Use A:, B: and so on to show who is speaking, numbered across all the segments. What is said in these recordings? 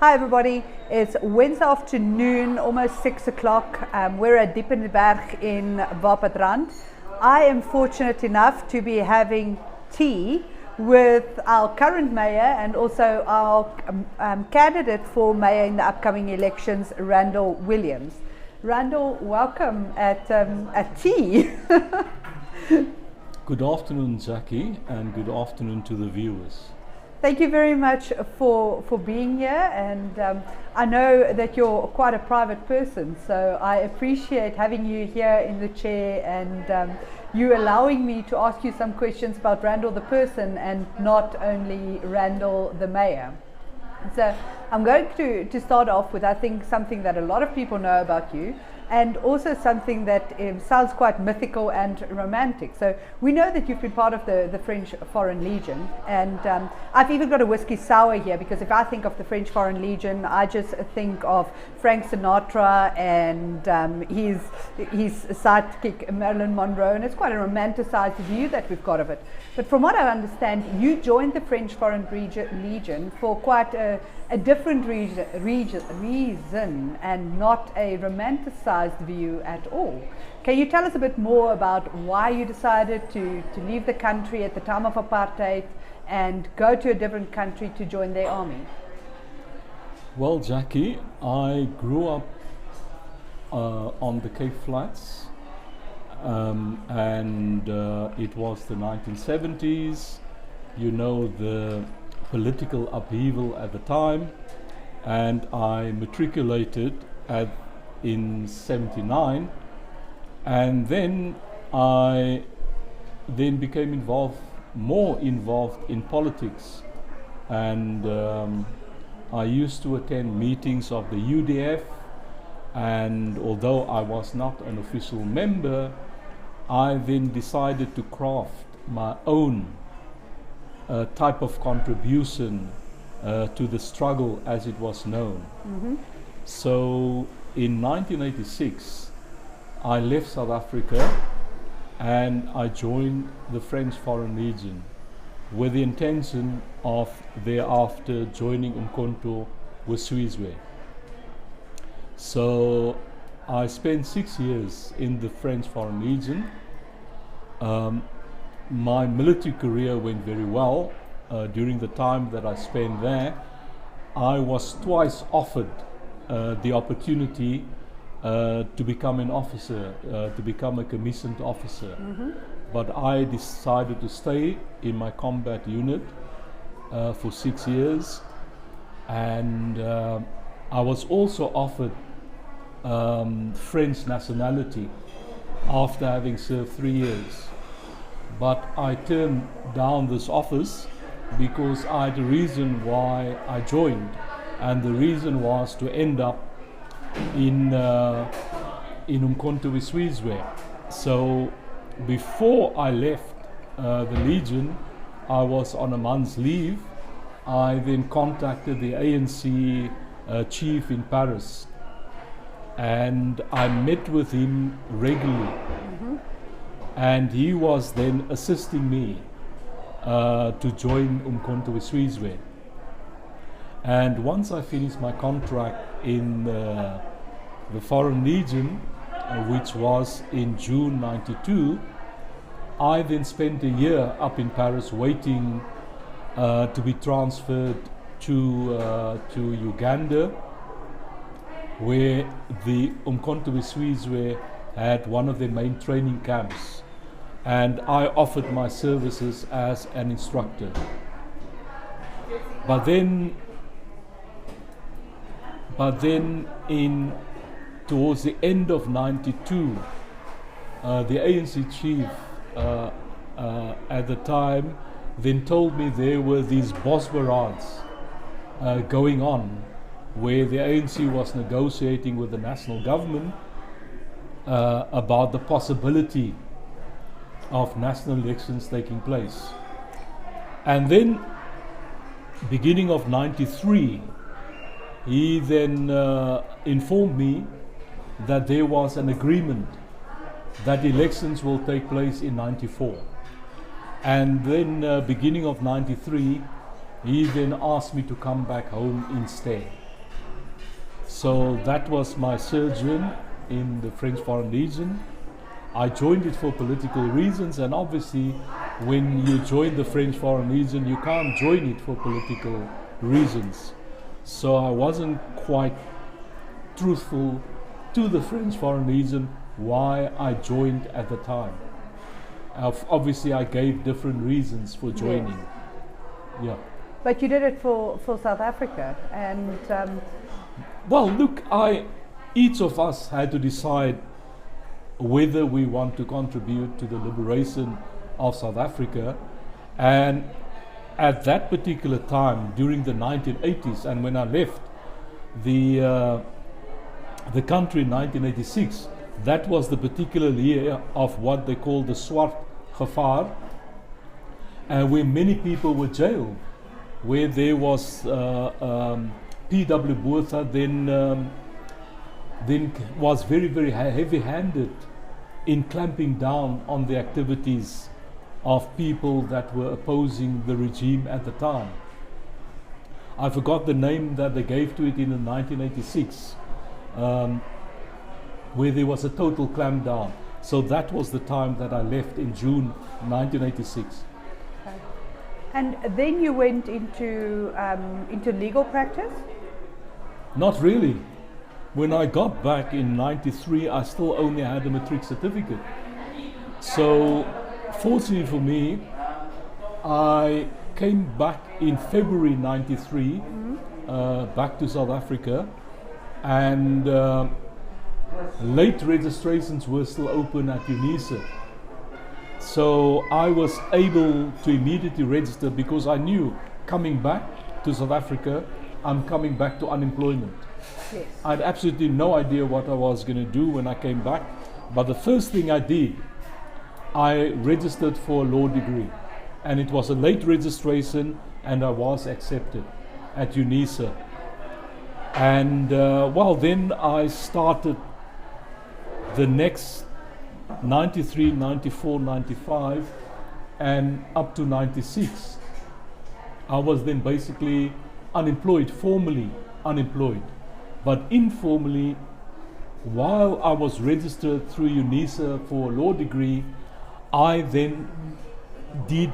A: Hi everybody, it's Wednesday afternoon, almost 6 o'clock. We're at Diepenberg in Wapatrand. I am fortunate enough to be having tea with our current mayor and also our candidate for mayor in the upcoming elections, Randall Williams. Randall, welcome at tea.
B: Good afternoon, Jacqui, and good afternoon to the viewers.
A: Thank you very much for being here, and I know that you're quite a private person, so I appreciate having you here in the chair and you allowing me to ask you some questions about Randall the person and not only Randall the mayor. So I'm going to start off with, I think, something that a lot of people know about you, and also something that sounds quite mythical and romantic. So we know that you've been part of the French Foreign Legion, and I've even got a whiskey sour here, because if I think of the French Foreign Legion, I just think of Frank Sinatra and his sidekick Marilyn Monroe, and it's quite a romanticized view that we've got of it. But from what I understand, you joined the French Foreign Legion for quite a different reason and not a romanticized view at all. Can you tell us a bit more about why you decided to leave the country at the time of apartheid and go to a different country to join their army?
B: Well, Jacqui, I grew up on the Cape Flats, and it was the 1970s, you know, the political upheaval at the time, and I matriculated in 79, and then I became more involved in politics, and I used to attend meetings of the UDF, and although I was not an official member, I then decided to craft my own type of contribution to the struggle as it was known. Mm-hmm. So in 1986, I left South Africa and I joined the French Foreign Legion with the intention of thereafter joining Umkhonto weSizwe. So I spent 6 years in the French Foreign Legion. My military career went very well. During the time that I spent there, I was twice offered the opportunity to become an officer, to become a commissioned officer. Mm-hmm. But I decided to stay in my combat unit for 6 years, and I was also offered French nationality after having served 3 years. But I turned down this office because I had a reason why I joined, and the reason was to end up in Umkhonto weSizwe. So before I left the Legion, I was on a month's leave. I then contacted the ANC chief in Paris, and I met with him regularly. Mm-hmm. And he was then assisting me to join Umkhonto weSizwe. And once I finished my contract in the Foreign Legion, which was in June '92, I then spent a year up in Paris waiting to be transferred to Uganda, where the Umkhonto weSizwe had one of their main training camps, and I offered my services as an instructor. But then towards the end of '92, the ANC chief at the time then told me there were these boss parades going on, where the ANC was negotiating with the national government about the possibility of national elections taking place. And then, beginning of '93, he then informed me that there was an agreement that elections will take place in '94. And then beginning of '93, he then asked me to come back home instead. So that was my sojourn in the French Foreign Legion. I joined it for political reasons, and obviously when you join the French Foreign Legion you can't join it for political reasons. So I wasn't quite truthful to the French Foreign Legion why I joined at the time. Obviously I gave different reasons for joining.
A: Yes.
B: Yeah.
A: But you did it for South Africa, and
B: Well, look, each of us had to decide whether we want to contribute to the liberation of South Africa. And at that particular time, during the 1980s, and when I left the country in 1986, that was the particular year of what they call the Swart Gevaar, where many people were jailed, where there was P.W. Botha then was very, very heavy-handed in clamping down on the activities of people that were opposing the regime at the time. I forgot the name that they gave to it in 1986, where there was a total clampdown. So that was the time that I left in June 1986.
A: okay. And then you went into legal practice?
B: Not really. When I got back in 93, I still only had a matric certificate. So, fortunately for me, I came back in February 93, back to South Africa, and late registrations were still open at UNISA. So I was able to immediately register because I knew coming back to South Africa, I'm coming back to unemployment.
A: Yes.
B: I had absolutely no idea what I was going to do when I came back, but the first thing I did, I registered for a law degree, and it was a late registration, and I was accepted at UNISA. And then I started the next 93, 94, 95, and up to 96. I was then basically unemployed, formally unemployed. But informally, while I was registered through UNISA for a law degree, I then did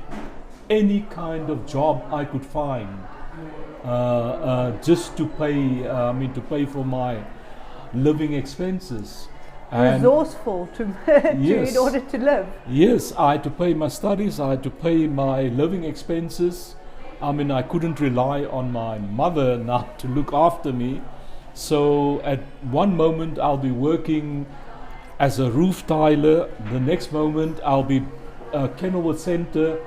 B: any kind of job I could find, just to pay for my living expenses. And
A: resourceful to
B: yes,
A: in order to live.
B: Yes, I had to pay my studies, I had to pay my living expenses. I couldn't rely on my mother now to look after me. So at one moment I'll be working as a roof tiler, the next moment I'll be Kenilworth Centre,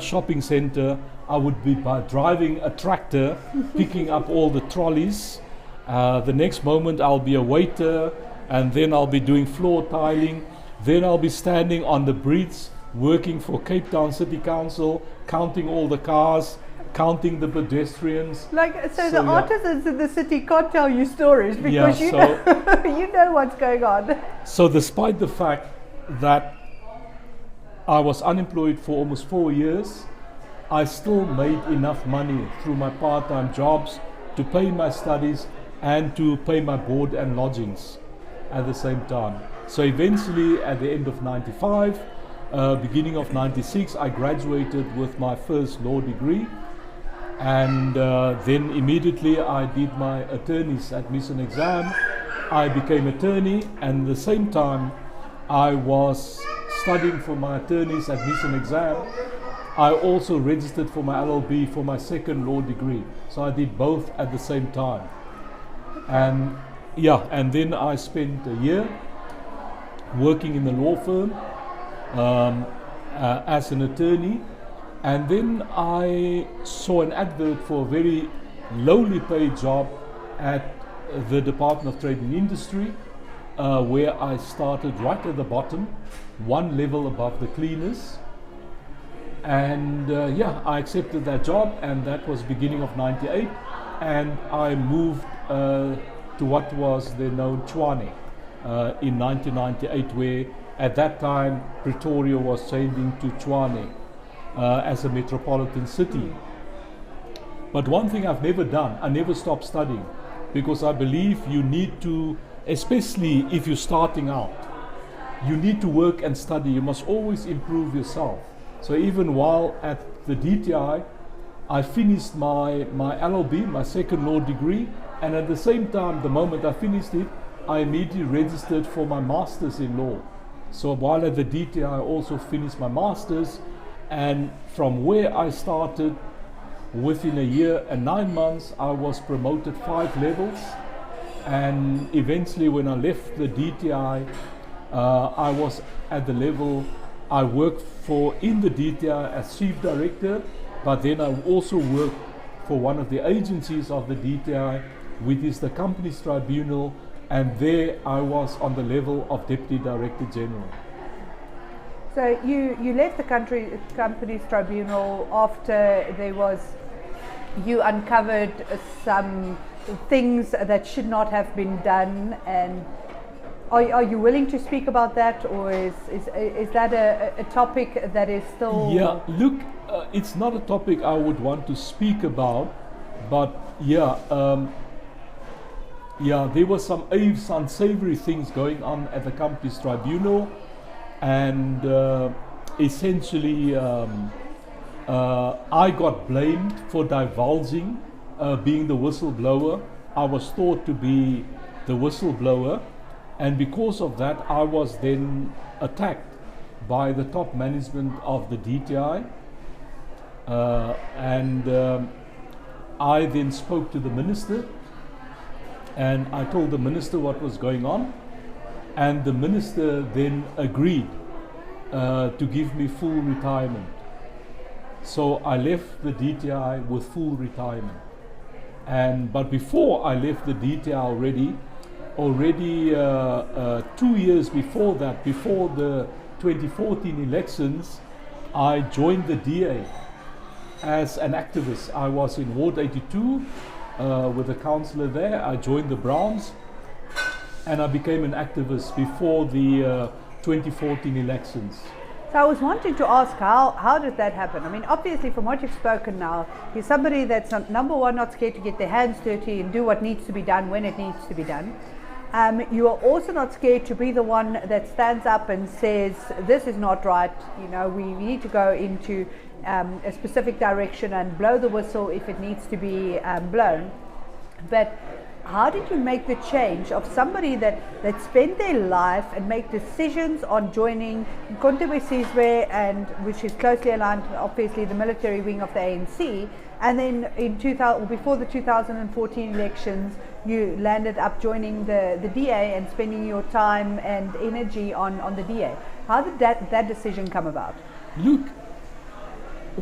B: shopping centre. I would be driving a tractor, picking up all the trolleys. The next moment I'll be a waiter, and then I'll be doing floor tiling. Then I'll be standing on the bridge, working for Cape Town City Council, counting all the cars, counting the pedestrians.
A: So the artisans in the city can't tell you stories because you know what's going on.
B: So despite the fact that I was unemployed for almost 4 years, I still made enough money through my part-time jobs to pay my studies and to pay my board and lodgings at the same time. So eventually at the end of 95, beginning of 96, I graduated with my first law degree. And then immediately I did my attorney's admission exam. I became attorney, and at the same time I was studying for my attorney's admission exam. I also registered for my LLB for my second law degree. So I did both at the same time. And then I spent a year working in the law firm as an attorney. And then I saw an advert for a very lowly paid job at the Department of Trade and Industry, where I started right at the bottom, one level above the cleaners. And I accepted that job, and that was beginning of 98. And I moved to what was then known Tshwane in 1998, where at that time Pretoria was changing to Tshwane. As a metropolitan city. But one thing I've never done, I never stopped studying. because I believe you need to, especially if you're starting out, you need to work and study. You must always improve yourself. So even while at the DTI, I finished my LLB, my second law degree, and at the same time, the moment I finished it, I immediately registered for my master's in law. So while at the DTI, I also finished my master's, and from where I started, within a year and 9 months, I was promoted 5 levels, and eventually when I left the DTI, I was at the level I worked for in the DTI as chief director, but then I also worked for one of the agencies of the DTI, which is the Companies Tribunal, and there I was on the level of Deputy Director General.
A: So you left the Companies Tribunal after you uncovered some things that should not have been done, and are you willing to speak about that, or is that a topic that is still...
B: Yeah, look, it's not a topic I would want to speak about, but there were some unsavory things going on at the Companies Tribunal, and essentially I got blamed for divulging, being the whistleblower. I was thought to be the whistleblower, and because of that I was then attacked by the top management of the DTI, and I then spoke to the minister, and I told the minister what was going on, and the minister then agreed to give me full retirement. So I left the DTI with full retirement. But before I left the DTI already 2 years before that, before the 2014 elections, I joined the DA as an activist. I was in Ward 82 with a councillor there. I joined the Browns, and I became an activist before the 2014 elections.
A: So I was wanting to ask, how did that happen? I mean, obviously from what you've spoken now, you're somebody that's number one, not scared to get their hands dirty and do what needs to be done when it needs to be done. You are also not scared to be the one that stands up and says, this is not right, we need to go into a specific direction and blow the whistle if it needs to be blown. But how did you make the change of somebody that spent their life and make decisions on joining Nkonto Sizwe, and which is closely aligned to obviously the military wing of the ANC, and then before the 2014 elections you landed up joining the DA and spending your time and energy on the DA. How did that decision come about?
B: Look,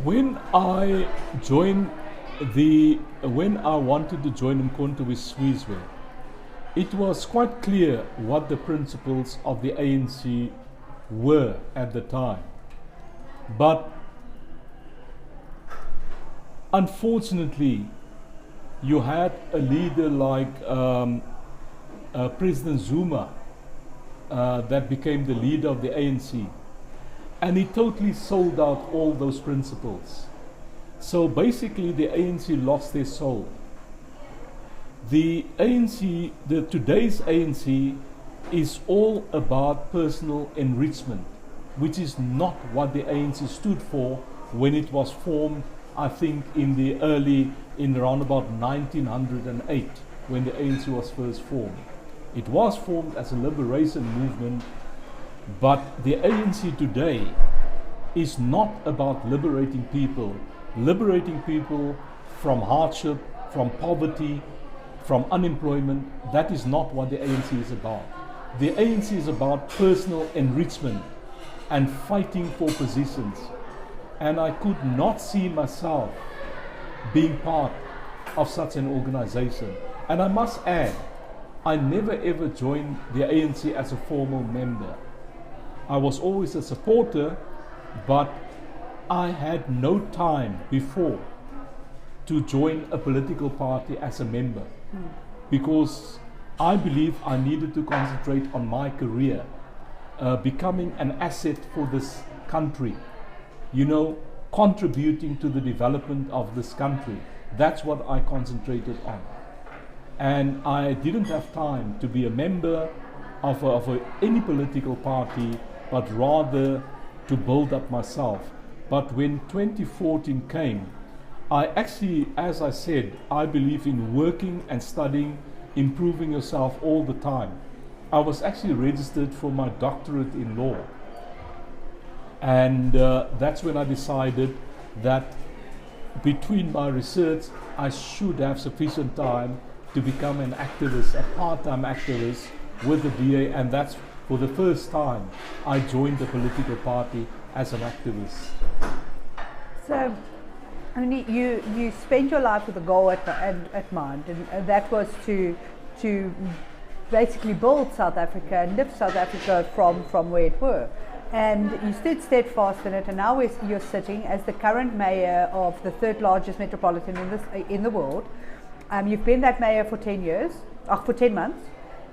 B: when I wanted to join Nkonto Sizwe, it was quite clear what the principles of the ANC were at the time. But unfortunately, you had a leader like President Zuma that became the leader of the ANC, and he totally sold out all those principles. So basically the ANC lost their soul. The ANC, today's ANC, is all about personal enrichment, which is not what the ANC stood for when it was formed, I think in around about 1908, when the ANC was first formed. It was formed as a liberation movement, but the ANC today is not about liberating people from hardship, from poverty, from unemployment. That is not what the ANC is about. The ANC is about personal enrichment and fighting for positions. And I could not see myself being part of such an organization. And I must add, I never ever joined the ANC as a formal member. I was always a supporter, but I had no time before to join a political party as a member, because I believe I needed to concentrate on my career, becoming an asset for this country, contributing to the development of this country. That's what I concentrated on. and I didn't have time to be a member of any political party, but rather to build up myself. But when 2014 came, I actually, as I said, I believe in working and studying, improving yourself all the time. I was actually registered for my doctorate in law. And that's when I decided that between my research, I should have sufficient time to become an activist, a part-time activist with the DA, and that's for the first time I joined the political party as an activist.
A: So, I mean, you spent your life with a goal at mind, and that was to basically build South Africa and lift South Africa from where it were. And you stood steadfast in it, and now you're sitting as the current mayor of the third largest metropolitan in the world. You've been that mayor for 10 years, for 10 months,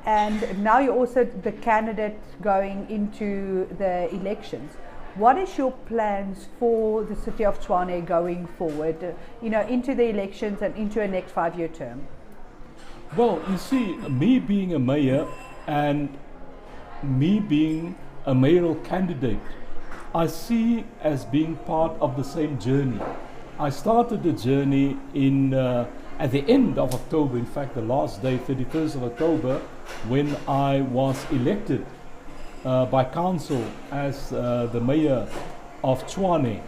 A: and now you're also the candidate going into the elections. What is your plans for the city of Tshwane going forward, into the elections and into a next 5-year term?
B: Well, you see, me being a mayor and me being a mayoral candidate, I see as being part of the same journey. I started the journey at the end of October, in fact the last day, 31st of October, when I was elected by council as the mayor of Tshwane.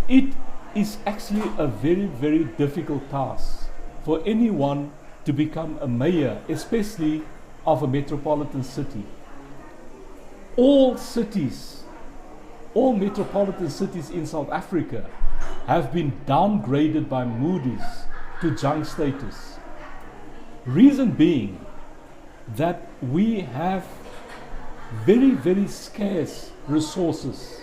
B: It is actually a very, very difficult task for anyone to become a mayor, especially of a metropolitan city. All metropolitan cities in South Africa have been downgraded by Moody's to junk status. Reason being that we have very, very scarce resources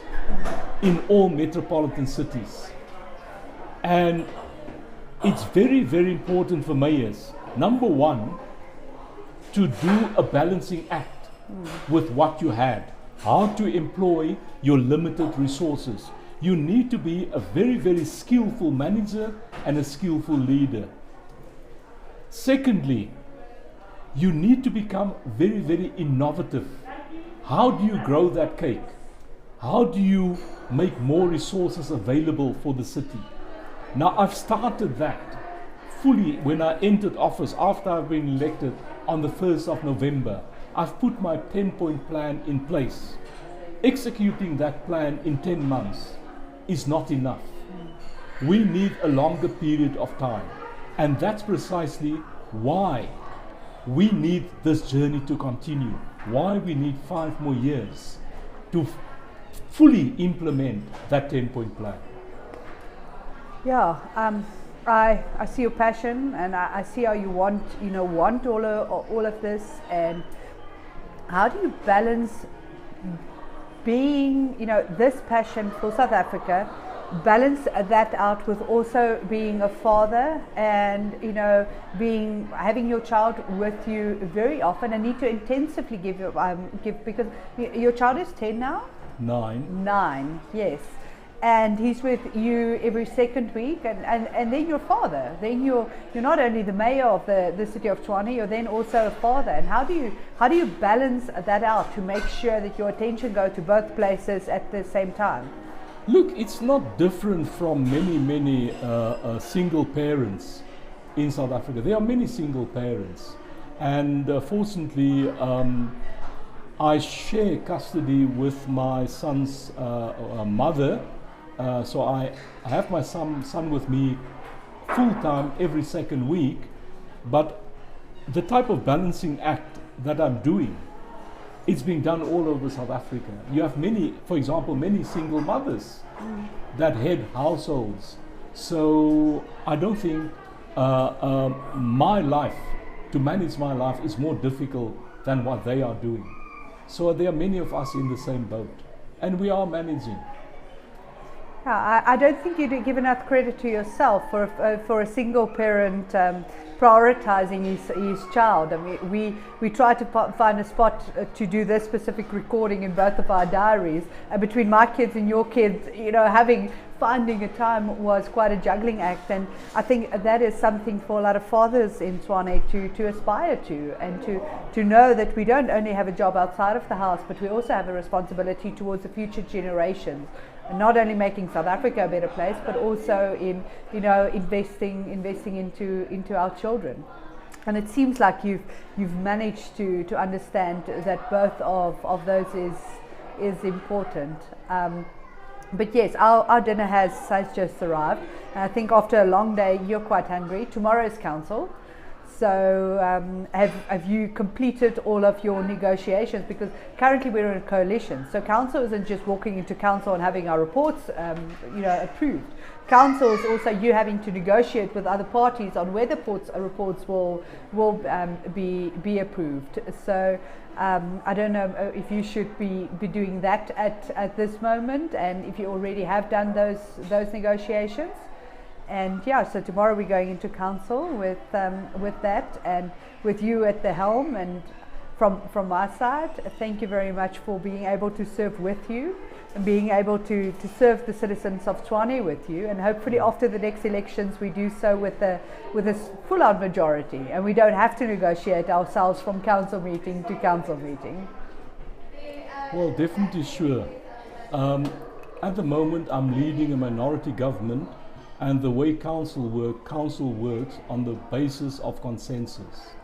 B: in all metropolitan cities. And it's very, very important for mayors, number one, to do a balancing act with what you had, how to employ your limited resources. You need to be a very, very skillful manager and a skillful leader. Secondly, you need to become very, very innovative. How do you grow that cake? How do you make more resources available for the city? Now, I've started that fully when I entered office after I've been elected on the 1st of November. I've put my 10-point plan in place. Executing that plan in 10 months is not enough. We need a longer period of time. And that's precisely why we need this journey to continue. Why we need 5 more years to fully implement that 10-point plan.
A: Yeah, I see your passion, and I see how you want all of this. And how do you balance being, this passion for South Africa, balance that out with also being a father and, having your child with you very often, and need to intensively give because your child is 10 now? 9, yes. And he's with you every second week, and then your father. Then you're not only the mayor of the city of Tshwane, you're then also a father. And how do you balance that out to make sure that your attention goes to both places at the same time?
B: Look, it's not different from many single parents in South Africa. There are many single parents, and fortunately, I share custody with my son's mother. So I have my son with me full time every second week, but the type of balancing act that I'm doing, it's being done all over South Africa. You have many single mothers that head households. So I don't think my life, to manage my life, is more difficult than what they are doing. So there are many of us in the same boat, and we are managing.
A: Yeah, I don't think you give enough credit to yourself for a single parent prioritizing his child. I mean, we try to find a spot to do this specific recording in both of our diaries. Between my kids and your kids, having finding a time was quite a juggling act, and I think that is something for a lot of fathers in Tshwane to aspire to, and to know that we don't only have a job outside of the house, but we also have a responsibility towards the future generations, and not only making South Africa a better place, but also in investing into our children. And it seems like you've managed to understand that both of those is important. But yes, our dinner has just arrived. And I think after a long day, you're quite hungry. Tomorrow is council. So have you completed all of your negotiations? Because currently we're in a coalition. So council isn't just walking into council and having our reports approved. Council is also you having to negotiate with other parties on whether reports will be approved. So I don't know if you should be doing that at this moment, and if you already have done those negotiations. And yeah, so tomorrow we're going into council with that, and with you at the helm. And from my side, thank you very much for being able to serve with you, and being able to serve the citizens of Tshwane with you. And hopefully after the next elections we do so with a full-out majority, and we don't have to negotiate ourselves from council meeting to council meeting.
B: Well, definitely sure. At the moment I'm leading a minority government, and the way council works on the basis of consensus.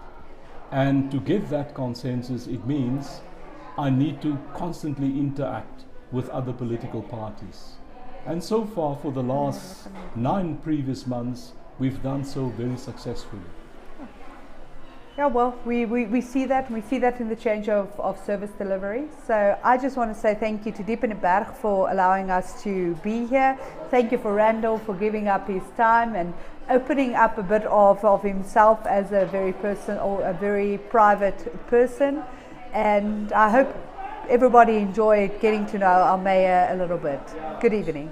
B: And to get that consensus, it means I need to constantly interact with other political parties. And so far, for the last 9 previous months, we've done so very successfully.
A: Yeah, well, we see that, and we see that in the change of service delivery. So I just want to say thank you to Diepenberg for allowing us to be here. Thank you for Randall for giving up his time and opening up a bit of himself as a very private person. And I hope everybody enjoyed getting to know our mayor a little bit. Good evening.